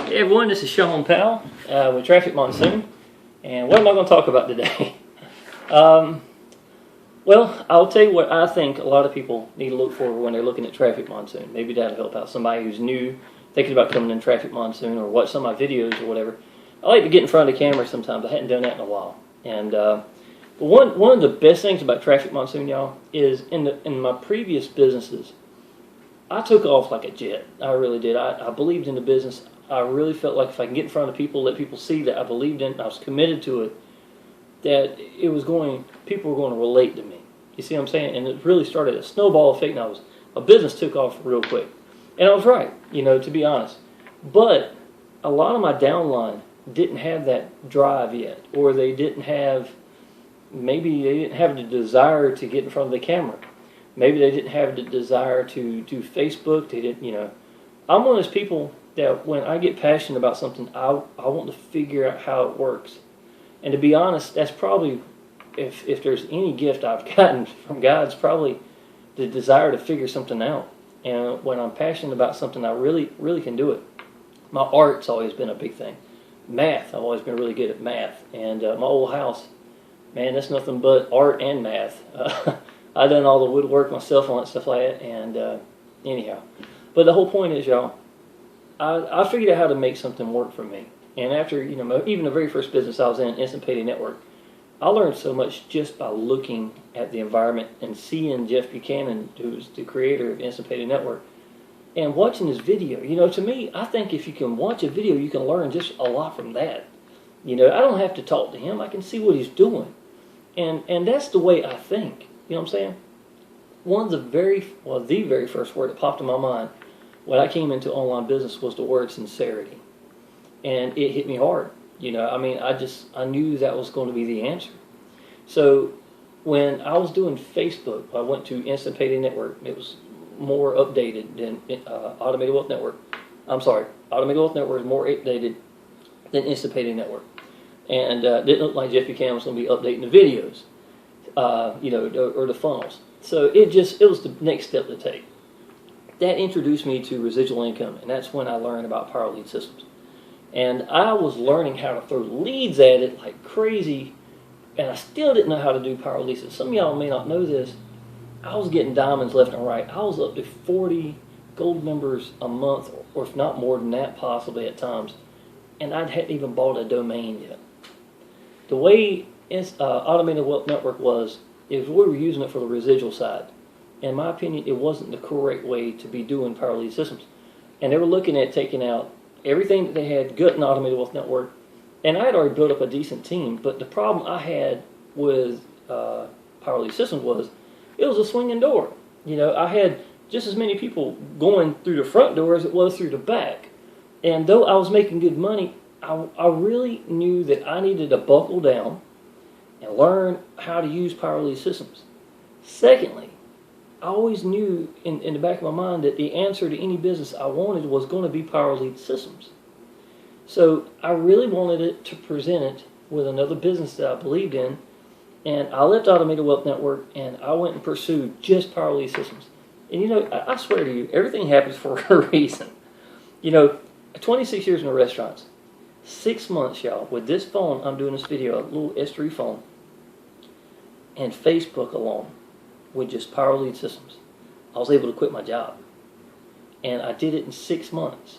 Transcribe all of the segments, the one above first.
Hey everyone, this is Shawn Powell with Traffic Monsoon, and what am I going to talk about today? Well, I'll tell you what I think a lot of people need to look for when they're looking at Traffic Monsoon. Maybe that'll help out somebody who's new, thinking about coming in Traffic Monsoon or watch some of my videos or whatever. I like to get in front of the camera sometimes. I hadn't done that in a while. And but one of the best things about Traffic Monsoon, y'all, is in my previous businesses, I took off like a jet. I really did. I believed in the business. I really felt like if I can get in front of people, let people see that I believed in it, I was committed to it, that people were going to relate to me. You see what I'm saying? And it really started a snowball effect, and my business took off real quick. And I was right, to be honest. But a lot of my downline didn't have that drive yet, or maybe they didn't have the desire to get in front of the camera. Maybe they didn't have the desire to do Facebook. They didn't, I'm one of those people that when I get passionate about something, I want to figure out how it works. And to be honest, that's probably, if there's any gift I've gotten from God, it's probably the desire to figure something out. And when I'm passionate about something, I really, really can do it. My art's always been a big thing. Math, I've always been really good at math. And my old house, man, that's nothing but art and math. I done all the woodwork myself on it, stuff like that. And anyhow, but the whole point is, y'all, I figured out how to make something work for me. And after, even the very first business I was in, Instant Payday Network, I learned so much just by looking at the environment and seeing Jeff Buchanan, who's the creator of Instant Payday Network, and watching his video. To me, I think if you can watch a video, you can learn just a lot from that. I don't have to talk to him. I can see what he's doing. And that's the way I think. You know what I'm saying? The very first word that popped in my mind when I came into online business was the word sincerity. And it hit me hard. I knew that was going to be the answer. So when I was doing Facebook, I went to Instant Payday Network. It was more updated than Automated Wealth Network. I'm sorry, Automated Wealth Network is more updated than Instant Payday Network. And didn't look like Jeff Buchanan was going to be updating the videos, or the funnels. So it was the next step to take. That introduced me to residual income, and that's when I learned about Power Lead Systems. And I was learning how to throw leads at it like crazy, and I still didn't know how to do Power Lead Systems. Some of y'all may not know this. I was getting diamonds left and right. I was up to 40 gold members a month, or if not more than that possibly at times, and I hadn't even bought a domain yet. The way Automated Wealth Network was we were using it for the residual side. In my opinion, it wasn't the correct way to be doing Power Lead Systems. And they were looking at taking out everything that they had, gutting Automated Wealth Network. And I had already built up a decent team, but the problem I had with Power Lead Systems was it was a swinging door. I had just as many people going through the front door as it was through the back. And though I was making good money, I really knew that I needed to buckle down and learn how to use Power Lead Systems. Secondly, I always knew in the back of my mind that the answer to any business I wanted was going to be Power Lead Systems. So I really wanted it to present it with another business that I believed in, and I left Automated Wealth Network and I went and pursued just Power Lead Systems. And I swear to you, everything happens for a reason. 26 years in the restaurants, 6 months, y'all, with this phone, I'm doing this video, a little S3 phone, and Facebook alone, with just Power Lead Systems, I was able to quit my job. And I did it in 6 months.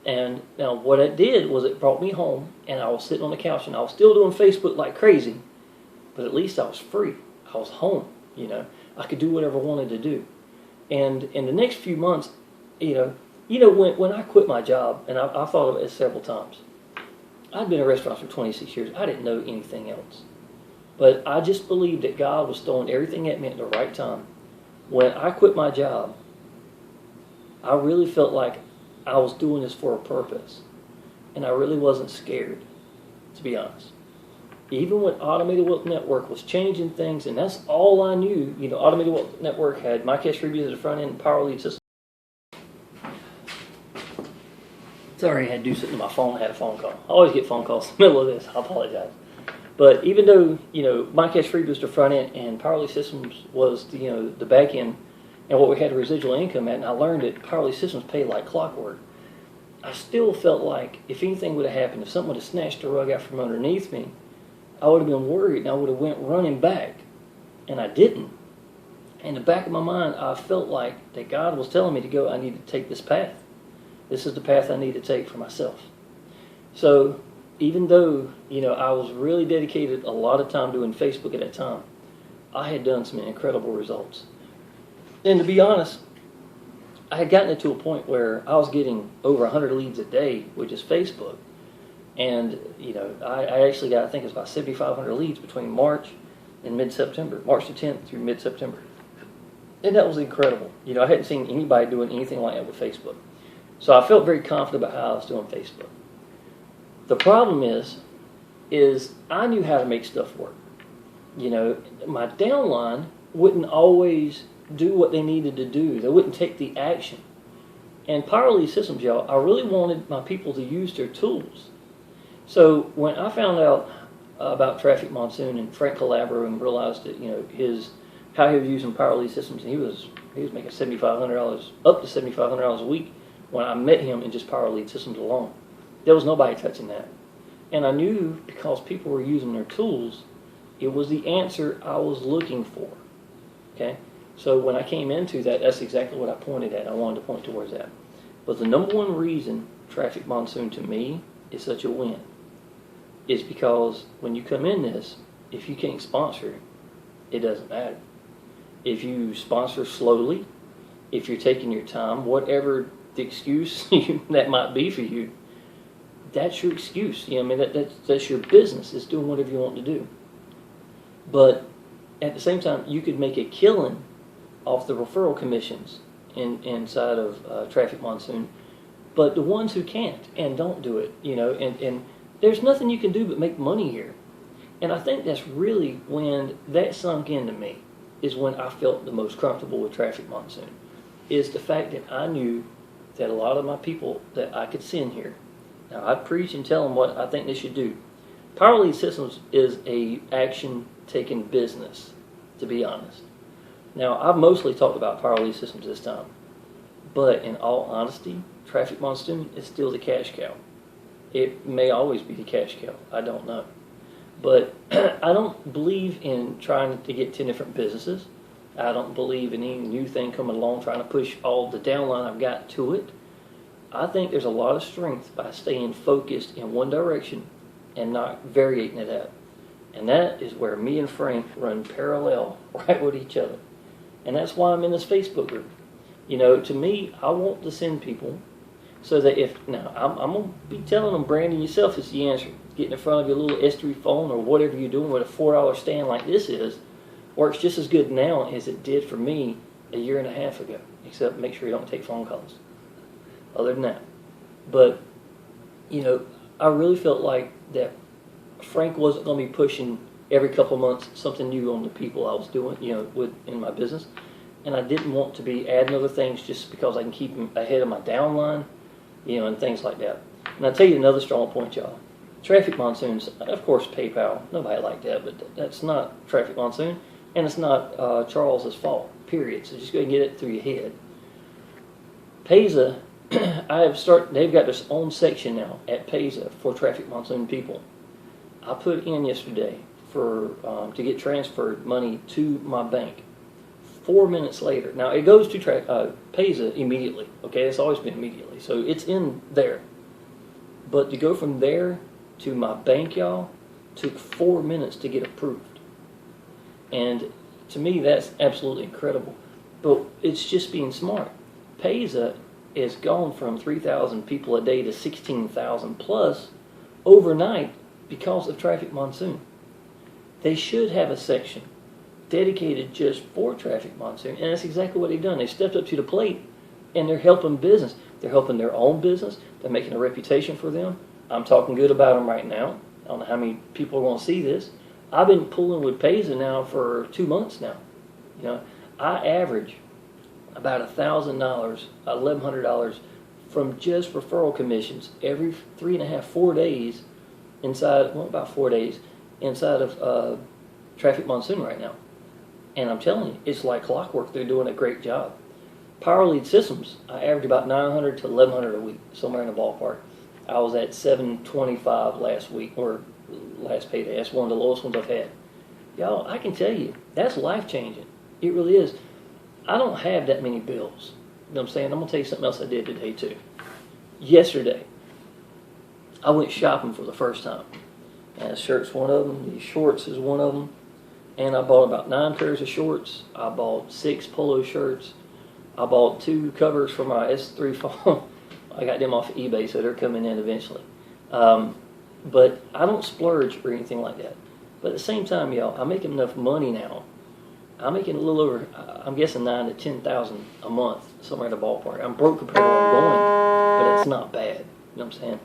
And now what it did was it brought me home, and I was sitting on the couch, and I was still doing Facebook like crazy, but at least I was free. I was home, I could do whatever I wanted to do. And in the next few months, when I quit my job, and I thought of it several times, I'd been in restaurants for 26 years. I didn't know anything else. But I just believed that God was throwing everything at me at the right time. When I quit my job, I really felt like I was doing this for a purpose. And I really wasn't scared, to be honest. Even when Automated Wealth Network was changing things, and that's all I knew. Automated Wealth Network had My Cash Freebies at the front end and Power Lead Systems. Sorry, I had to do something to my phone. I had a phone call. I always get phone calls in the middle of this. I apologize. But even though, My Cash Freebies was the front end and Power Lead Systems was, the back end, and what we had residual income at, and I learned that Power Lead Systems paid like clockwork. I still felt like if anything would have happened, if someone would have snatched the rug out from underneath me, I would have been worried and I would have went running back. And I didn't. In the back of my mind, I felt like that God was telling me to go, I need to take this path. This is the path I need to take for myself. So even though, I was really dedicated a lot of time doing Facebook at that time, I had done some incredible results. And to be honest, I had gotten it to a point where I was getting over 100 leads a day with just Facebook. And, I actually got, I think it was about 7,500 leads between March and mid-September, March the 10th through mid-September. And that was incredible. I hadn't seen anybody doing anything like that with Facebook. So I felt very confident about how I was doing Facebook. The problem is I knew how to make stuff work. My downline wouldn't always do what they needed to do. They wouldn't take the action. And Powell Lead Systems, y'all, I really wanted my people to use their tools. So when I found out about Traffic Monsoon and Frank Calabro and realized that, how he was using Powell Lead Systems, and he was making $7,500, up to $7,500 a week when I met him in just Powell Lead Systems alone. There was nobody touching that. And I knew because people were using their tools, it was the answer I was looking for. Okay? So when I came into that, that's exactly what I pointed at. I wanted to point towards that. But the number one reason Traffic Monsoon to me is such a win is because when you come in this, if you can't sponsor, it doesn't matter. If you sponsor slowly, if you're taking your time, whatever the excuse that might be for you, that's your excuse. That's your business. It's doing whatever you want to do. But at the same time, you could make a killing off the referral commissions inside of Traffic Monsoon. But the ones who can't and don't do it, and there's nothing you can do but make money here. And I think that's really when that sunk into me, is when I felt the most comfortable with Traffic Monsoon, is the fact that I knew that a lot of my people that I could send here, now I'd preach and tell them what I think they should do. Powell Lead Systems is a action-taking business, to be honest. Now, I've mostly talked about Powell Lead Systems this time, but in all honesty, Traffic Monsoon is still the cash cow. It may always be the cash cow. I don't know. But I don't believe in trying to get 10 different businesses. I don't believe in any new thing coming along trying to push all the downline I've got to it. I think there's a lot of strength by staying focused in one direction and not varying it out. And that is where me and Frank run parallel right with each other. And that's why I'm in this Facebook group. To me, I want to send people so that I'm going to be telling them branding yourself is the answer. Getting in front of your little S3 phone or whatever you're doing with a $4 stand like this is works just as good now as it did for me a year and a half ago, except make sure you don't take phone calls. Other than that. But, I really felt like that Frank wasn't going to be pushing every couple of months something new on the people I was doing, in my business. And I didn't want to be adding other things just because I can keep them ahead of my downline, and things like that. And I'll tell you another strong point, y'all. Traffic Monsoons, of course, PayPal. Nobody liked that, but that's not Traffic Monsoon, and it's not Charles's fault, period. So just go ahead and get it through your head. Payza, they've got their own section now at Payza for Traffic Monsoon people. I put in yesterday to get transferred money to my bank. 4 minutes later. Now, it goes to Payza immediately. Okay, it's always been immediately. So it's in there. But to go from there to my bank, y'all, took 4 minutes to get approved. And to me, that's absolutely incredible. But it's just being smart. Payza has gone from 3,000 people a day to 16,000 plus overnight because of Traffic Monsoon. They should have a section dedicated just for Traffic Monsoon, and that's exactly what they've done. They stepped up to the plate, and they're helping business. They're helping their own business. They're making a reputation for them. I'm talking good about them right now. I don't know how many people are going to see this. I've been pulling with Payza now for 2 months now. I average about $1,000, $1,100 from just referral commissions every 3.5, 4 days about 4 days inside of Traffic Monsoon right now. And I'm telling you, it's like clockwork. They're doing a great job. Power lead systems, I average about 900 to 1100 a week, somewhere in the ballpark. I was at 725 last week, or last payday. That's one of the lowest ones I've had. Y'all, I can tell you, that's life changing. It really is. I don't have that many bills. You know what I'm saying? I'm going to tell you something else I did today too. Yesterday, I went shopping for the first time. And shirt's one of them, these shorts is one of them. And I bought about 9 pairs of shorts. I bought 6 polo shirts. I bought 2 covers for my S3 phone. I got them off of eBay, so they're coming in eventually. But I don't splurge or anything like that. But at the same time, y'all, I'm making enough money now. I'm making a little over, I'm guessing 9,000 to 10,000 a month, somewhere in the ballpark. I'm broke compared to where I'm going, but it's not bad. You know what I'm saying?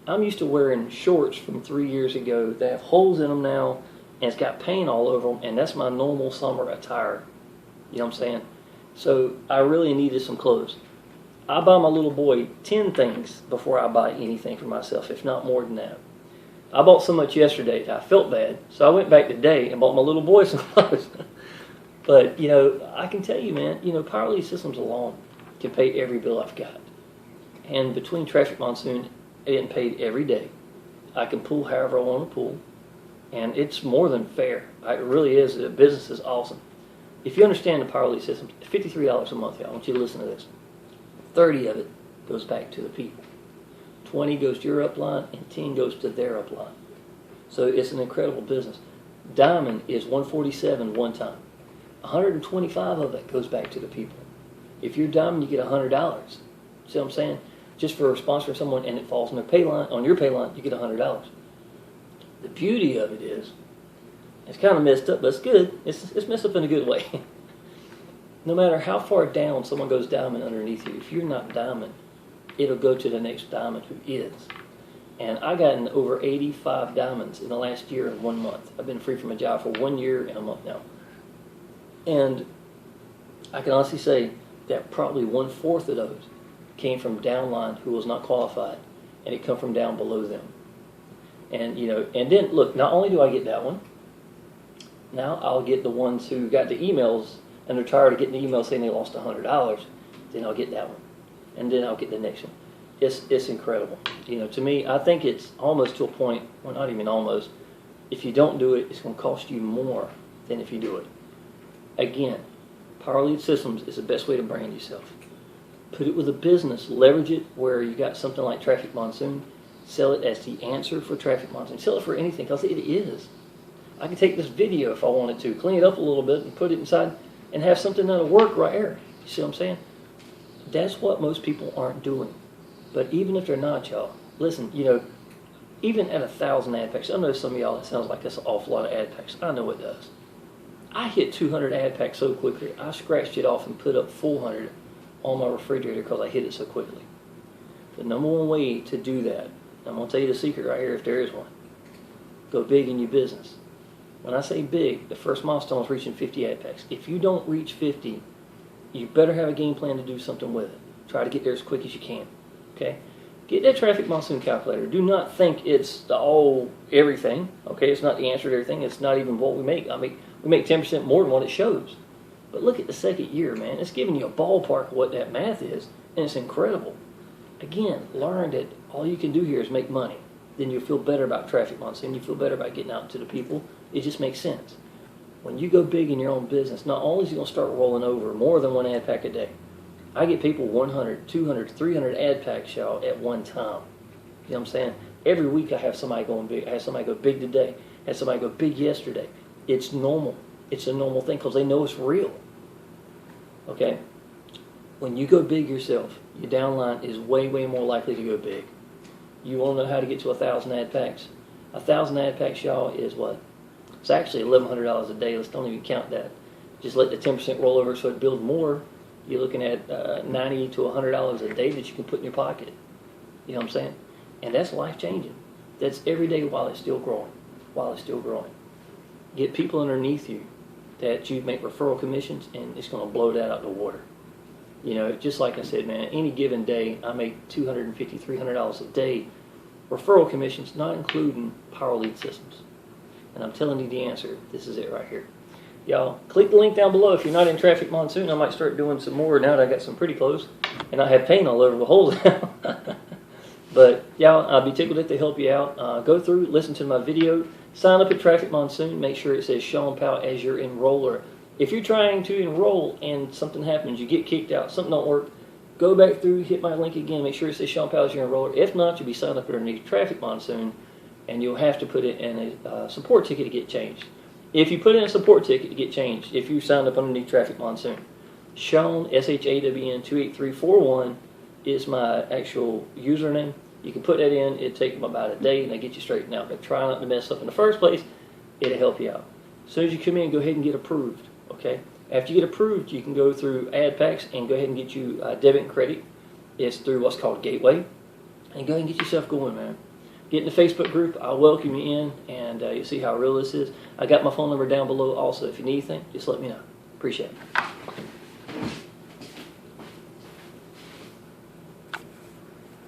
I'm used to wearing shorts from 3 years ago that have holes in them now, and it's got paint all over them, and that's my normal summer attire. You know what I'm saying? So I really needed some clothes. I buy my little boy 10 things before I buy anything for myself, if not more than that. I bought so much yesterday that I felt bad, so I went back today and bought my little boy some clothes. But, you know, I can tell you, man, you know, Power Lead Systems alone can pay every bill I've got. And between Traffic Monsoon, I getting paid every day. I can pull however I want to pull, and it's more than fair. It really is. The business is awesome. If you understand the Power Lead Systems, $53 a month, y'all. I want you to listen to this. 30 of it goes back to the people. 20 goes to your upline, and 10 goes to their upline. So it's an incredible business. Diamond is 147 one time. 125 of it goes back to the people. If you're Diamond, you get $100. See what I'm saying? Just for sponsoring someone, and it falls on their pay line, on your pay line, you get $100. The beauty of it is, it's kind of messed up, but it's good. It's messed up in a good way. No matter how far down someone goes Diamond underneath you, if you're not Diamond, it'll go to the next Diamond who is. And I gotten over 85 diamonds in the last year and 1 month. I've been free from a job for 1 year and a month now. And I can honestly say that probably 1/4 of those came from downline who was not qualified, and it come from down below them. And, you know, and then, look, not only do I get that one, now I'll get the ones who got the emails, and they're tired of getting the email saying they lost $100, then I'll get that one. And then I'll get the next one. It's incredible. You know, to me, I think it's almost to a point, well, not even almost, if you don't do it, it's going to cost you more than if you do it. Again, Power Lead Systems is the best way to brand yourself. Put it with a business. Leverage it where you got something like Traffic Monsoon. Sell it as the answer for Traffic Monsoon. Sell it for anything, because it is. I can take this video if I wanted to, clean it up a little bit and put it inside and have something that'll work right here. You see what I'm saying? That's what most people aren't doing. But even if they're not, y'all, listen, you know, even at 1,000 ad packs, I know some of y'all, it sounds like that's an awful lot of ad packs. I know it does. I hit 200 ad packs so quickly, I scratched it off and put up 400 on my refrigerator because I hit it so quickly. The number one way to do that, I'm going to tell you the secret right here if there is one. Go big in your business. When I say big, the first milestone is reaching 50 ad packs. If you don't reach 50, you better have a game plan to do something with it. Try to get there as quick as you can. Okay? Get that Traffic Monsoon calculator. Do not think it's the all everything. Okay? It's not the answer to everything. It's not even what we make. We make 10% more than what it shows. But look at the second year, man. It's giving you a ballpark of what that math is, and it's incredible. Again, learn that all you can do here is make money. Then you'll feel better about Traffic Monsoon. You feel better about getting out to the people. It just makes sense. When you go big in your own business, not only is it going to start rolling over more than 1 ad pack a day. I get people 100, 200, 300 ad packs, y'all, at one time. You know what I'm saying? Every week I have somebody going big. I have somebody go big today. I had somebody go big yesterday. It's normal. It's a normal thing because they know it's real. Okay? When you go big yourself, your downline is way, way more likely to go big. You want to know how to get to 1,000 ad packs? 1,000 ad packs, y'all, is what? It's actually $1,100 a day. Let's don't even count that. Just let the 10% roll over so it builds more. You're looking at $90 to $100 a day that you can put in your pocket. You know what I'm saying? And that's life-changing. That's every day while it's still growing. While it's still growing. Get people underneath you that you make referral commissions, and it's going to blow that out the water. You know, just like I said, man, any given day, I make $250, $300 a day referral commissions, not including Power Lead Systems. And I'm telling you the answer. This is it right here. y'all click the link down below. If you're not in Traffic Monsoon, I might start doing some more now that I got some pretty clothes and I have paint all over the holes now. But y'all, I'll be tickled to help you out. Go through, listen to my video, sign up at Traffic Monsoon, make sure it says Shawn Powell as your enroller. If you're trying to enroll and something happens, you get kicked out, something don't work, go back through, hit my link again, make sure it says Shawn Powell as your enroller. If not, you'll be signed up underneath Traffic Monsoon, and you'll have to put it in a support ticket to get changed. If you put in a support ticket to get changed, if you signed up underneath Traffic Monsoon, Shawn, SHAWN 28341 is my actual username. You can put that in. It'll take them about a day, and they get you straightened out. But try not to mess up in the first place. It'll help you out. As soon as you come in, go ahead and get approved. Okay. After you get approved, you can go through ad packs and go ahead and get you debit and credit. It's through what's called Gateway, and go ahead and get yourself going, man. Get in the Facebook group. I'll welcome you in, and you'll see how real this is. I got my phone number down below also. If you need anything, just let me know. Appreciate it.